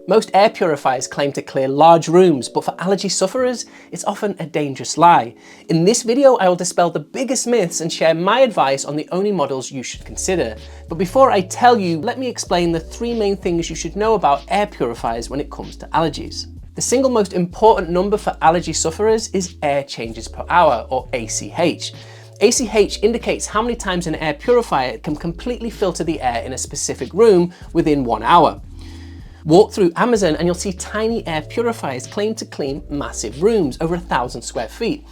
Most air purifiers claim to clear large rooms, but for allergy sufferers, it's often a dangerous lie. In this video, I will dispel the biggest myths and share my advice on the only models you should consider. But before I tell you, let me explain the 3 main things you should know about air purifiers when it comes to allergies. The single most important number for allergy sufferers is air changes per hour, or ACH. ACH indicates how many times an air purifier can completely filter the air in a specific room within 1 hour. Walk through Amazon and you'll see tiny air purifiers claim to clean massive rooms, over 1,000 square feet.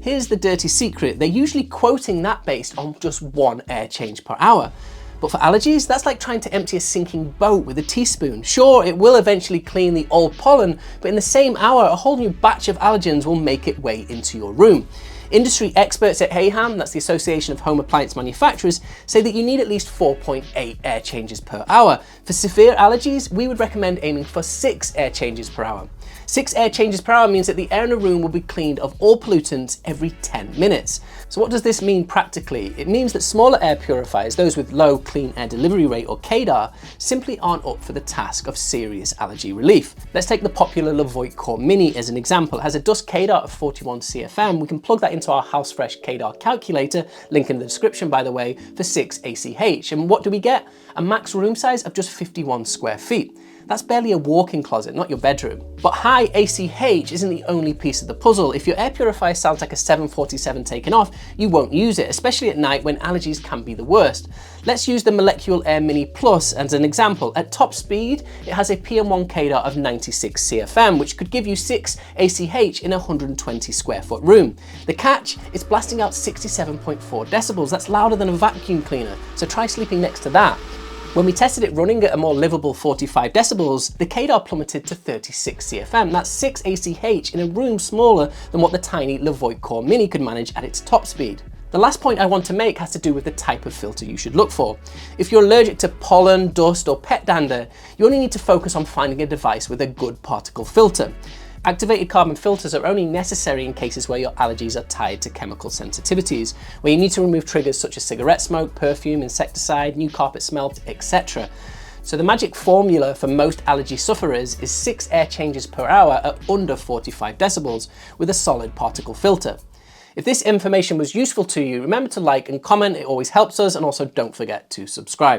Here's the dirty secret, they're usually quoting that based on just 1 air change per hour. But for allergies, that's like trying to empty a sinking boat with a teaspoon. Sure, it will eventually clean the old pollen, but in the same hour, a whole new batch of allergens will make its way into your room. Industry experts at HAHAM, that's the Association of Home Appliance Manufacturers, say that you need at least 4.8 air changes per hour. For severe allergies, we would recommend aiming for 6 air changes per hour. 6 air changes per hour means that the air in a room will be cleaned of all pollutants every 10 minutes. So what does this mean practically? It means that smaller air purifiers, those with low clean air delivery rate or CADR, simply aren't up for the task of serious allergy relief. Let's take the popular Levoit Core Mini as an example. It has a dust CADR of 41 CFM. We can plug that into our HouseFresh CADR calculator, link in the description by the way, for 6 ACH. And what do we get? A max room size of just 51 square feet. That's barely a walk-in closet, not your bedroom. But high ACH isn't the only piece of the puzzle. If your air purifier sounds like a 747 taking off, you won't use it, especially at night when allergies can be the worst. Let's use the Molecular Air Mini Plus as an example. At top speed, it has a PM1 CADR of 96 CFM, which could give you 6 ACH in a 120 square foot room. The catch is blasting out 67.4 decibels. That's louder than a vacuum cleaner, so try sleeping next to that. When we tested it running at a more livable 45 decibels, the CADR plummeted to 36 CFM. That's 6 ACH in a room smaller than what the tiny Levoit Core Mini could manage at its top speed. The last point I want to make has to do with the type of filter you should look for. If you're allergic to pollen, dust, or pet dander, you only need to focus on finding a device with a good particle filter. Activated carbon filters are only necessary in cases where your allergies are tied to chemical sensitivities, where you need to remove triggers such as cigarette smoke, perfume, insecticide, new carpet smell, etc. So the magic formula for most allergy sufferers is 6 air changes per hour at under 45 decibels with a solid particle filter. If this information was useful to you, remember to like and comment, it always helps us, and also don't forget to subscribe.